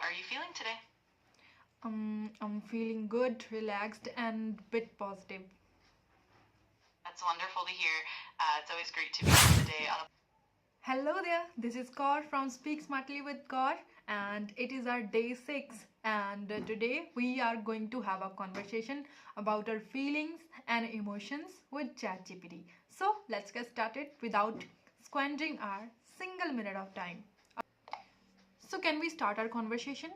are you feeling today? I'm feeling good, relaxed, and bit positive. That's wonderful to hear. It's always great to begin the day on a Hello there, this is Kaur from Speak Smartly with Kaur, and it is our day 6. And today we are going to have a conversation about our feelings and emotions with ChatGPT. So let's get started without squandering our single minute of time. So, can we start our conversation?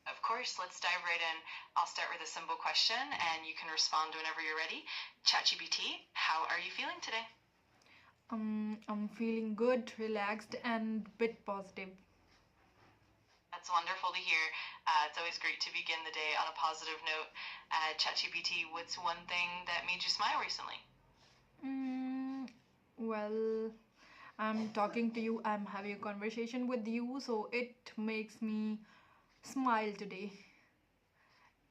Of course, let's dive right in. I'll start with a simple question and you can respond whenever you're ready. ChatGPT, how are you feeling today? I'm feeling good, relaxed, and bit positive. That's wonderful to hear. It's always great to begin the day on a positive note. ChatGPT, what's one thing that made you smile recently? Mm, well, I'm talking to you, I'm having a conversation with you, so it makes me smile today.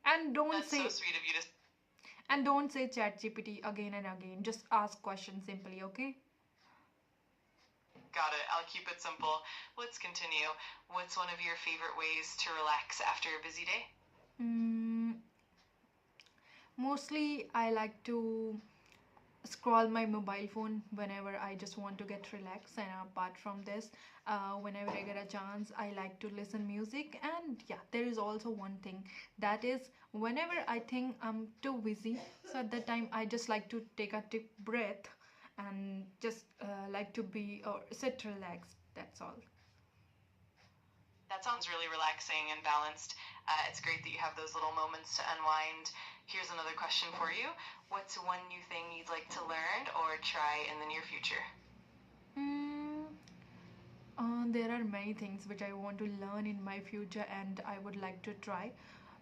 And don't That's so say sweet of you to. and don't say ChatGPT again and again. Just ask questions simply, okay? Got it. I'll keep it simple. Let's continue. What's one of your favorite ways to relax after a busy day? Mm, Mostly I like to scroll my mobile phone whenever I just want to get relaxed. And apart from this, whenever I get a chance, I like to listen music. And yeah, there is also one thing, that is whenever I think I'm too busy, so at that time I just like to take a deep breath and just like to be or sit relaxed. That's all. That sounds really relaxing and balanced. It's great that you have those little moments to unwind. Here's another question for you. What's one new thing you'd like to learn or try in the near future? Mm, there are many things which I want to learn in my future and I would like to try.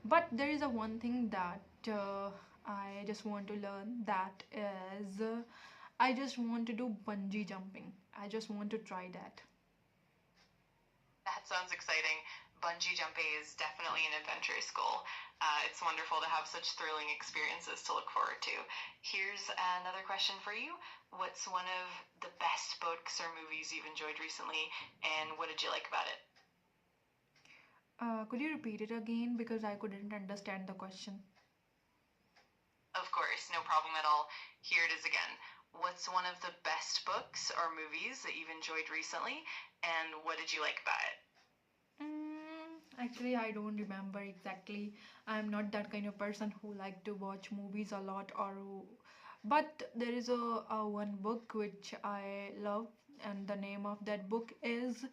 But there is a one thing that I just want to learn, that is I just want to do bungee jumping. I just want to try that. That sounds exciting. Bungee jumping is definitely an adventurous goal. It's wonderful to have such thrilling experiences to look forward to. Here's another question for you. What's one of the best books or movies you've enjoyed recently, and what did you like about it? Could you repeat it again because I couldn't understand the question? Of course, no problem at all. Here it is again. What's one of the best books or movies that you've enjoyed recently, and what did you like about it? Actually, I don't remember exactly. I'm not that kind of person who like to watch movies a lot, but there is a one book which I love, and the name of that book is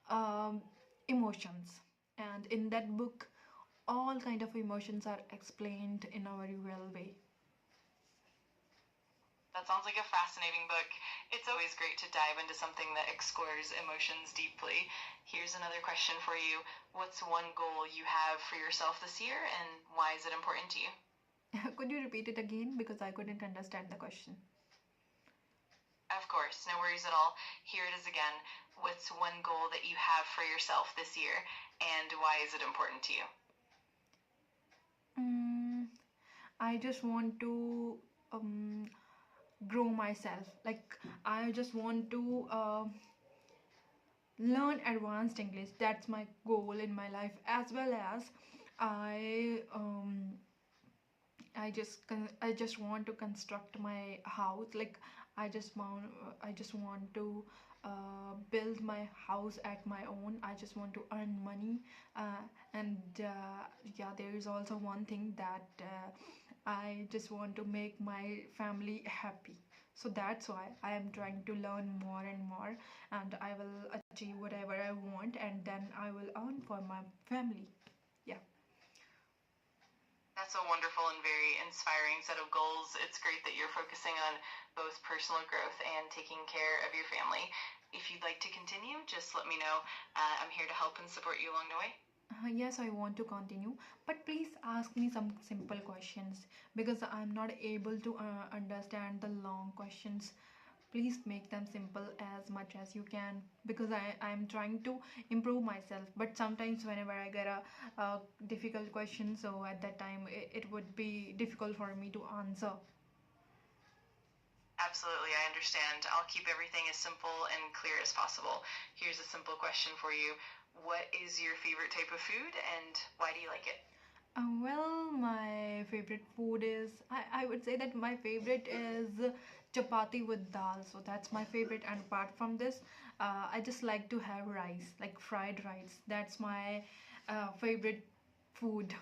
um, Emotions. And in that book, all kind of emotions are explained in a very well way. That sounds like a fascinating book. It's always great to dive into something that explores emotions deeply. Here's another question for you. What's one goal you have for yourself this year, and why is it important to you? Could you repeat it again because I couldn't understand the question? Of course, no worries at all. Here it is again. What's one goal that you have for yourself this year, and why is it important to you? Mm, I just want to um, grow myself. Like I just want to learn advanced English. That's my goal in my life, as well as I I just want to construct my house. Like I just want to build my house at my own. I just want to earn money, and yeah, there is also one thing that I just want to make my family happy. So that's why I am trying to learn more and more, and I will achieve whatever I want, and then I will earn for my family. Yeah. That's a wonderful and very inspiring set of goals. It's great that you're focusing on both personal growth and taking care of your family. If you'd like to continue, just let me know. I'm here to help and support you along the way. Yes, I want to continue, but please ask me some simple questions because I'm not able to understand the long questions. Please make them simple as much as you can because I'm trying to improve myself. But sometimes, whenever I get a difficult question, so at that time it would be difficult for me to answer. Absolutely, I understand. I'll keep everything as simple and clear as possible. Here's a simple question for you. What is your favorite type of food and why do you like it? Well, my favorite food is, I would say that my favorite is chapati with dal. So that's my favorite. And apart from this, I just like to have rice, like fried rice. That's my favorite food.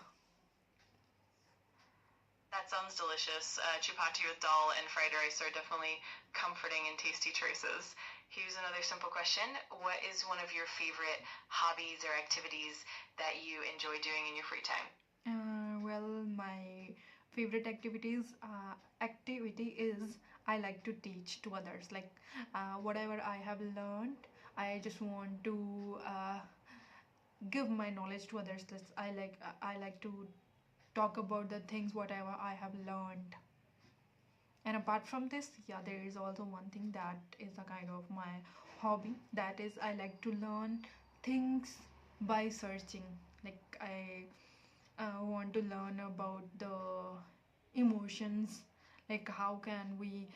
That sounds delicious. Chapati with dal and fried rice are definitely comforting and tasty choices. Here's another simple question. What is one of your favorite hobbies or activities that you enjoy doing in your free time? Well, my favorite activity is I like to teach to others. Like whatever I have learned, I just want to give my knowledge to others. I like to talk about the things whatever I have learned. And apart from this, yeah, there is also one thing that is a kind of my hobby. That is, I like to learn things by searching. Like I want to learn about the emotions, like how can we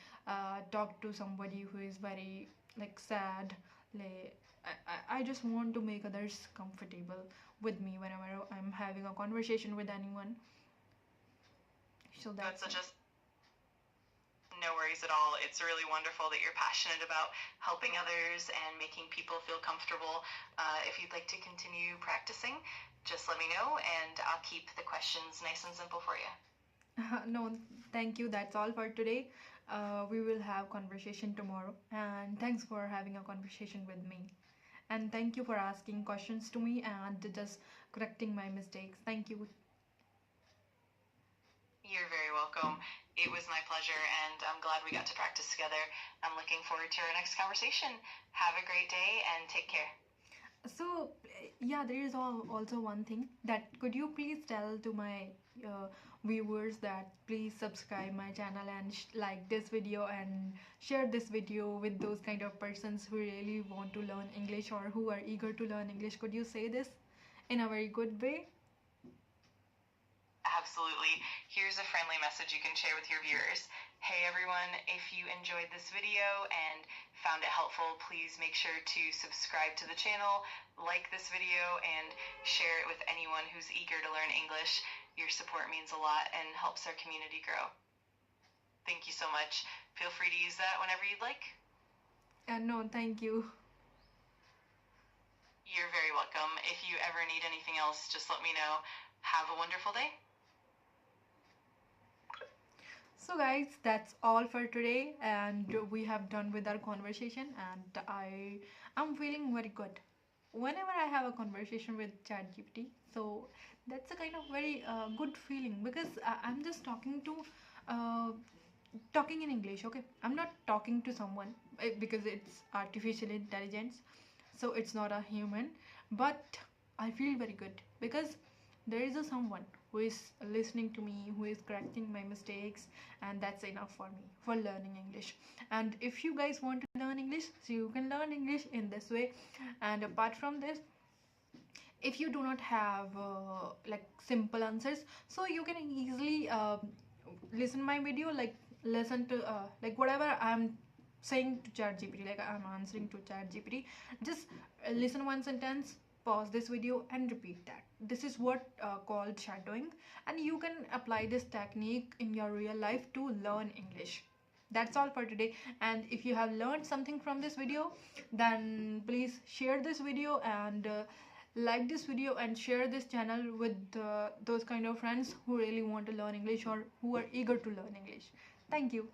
talk to somebody who is very like sad. Like I just want to make others comfortable with me whenever I'm having a conversation with anyone. So That's that's such it. a No worries at all. It's really wonderful that you're passionate about helping others and making people feel comfortable. If you'd like to continue practicing, just let me know and I'll keep the questions nice and simple for you. No, thank you. That's all for today. We will have conversation tomorrow. And thanks for having a conversation with me. And thank you for asking questions to me and just correcting my mistakes. Thank you. You're very welcome. It was my pleasure, and I'm glad we got to practice together. I'm looking forward to our next conversation. Have a great day and take care. So, yeah, there is also one thing that could you please tell to my uh, viewers that please subscribe my channel and like this video and share this video with those kind of persons who really want to learn English or who are eager to learn English. Could you say this in a very good way? Absolutely. Here's a friendly message you can share with your viewers. Hey everyone, if you enjoyed this video and found it helpful, please make sure to subscribe to the channel, like this video, and share it with anyone who's eager to learn English. Your support means a lot and helps our community grow. Thank you so much. Feel free to use that whenever you'd like. No, thank you. You're very welcome. If you ever need anything else, just let me know. Have a wonderful day. So guys, that's all for today and we have done with our conversation and I am feeling very good whenever I have a conversation with ChatGPT. So that's a kind of very good feeling because I'm just uh, talking in English. Okay, I'm not talking to someone because it's artificial intelligence, so it's not a human. But I feel very good because there is a someone who is listening to me, who is correcting my mistakes, and that's enough for me for learning English. And if you guys want to learn English, so you can learn English in this way. And apart from this, if you do not have like simple answers, so you can easily listen my video, like listen to like whatever I'm saying to ChatGPT, like I'm answering to ChatGPT. Just listen one sentence, pause this video and repeat that. This is what called shadowing, and you can apply this technique in your real life to learn English. That's all for today, and if you have learned something from this video, then please share this video and like this video and share this channel with those kind of friends who really want to learn English or who are eager to learn English. Thank you.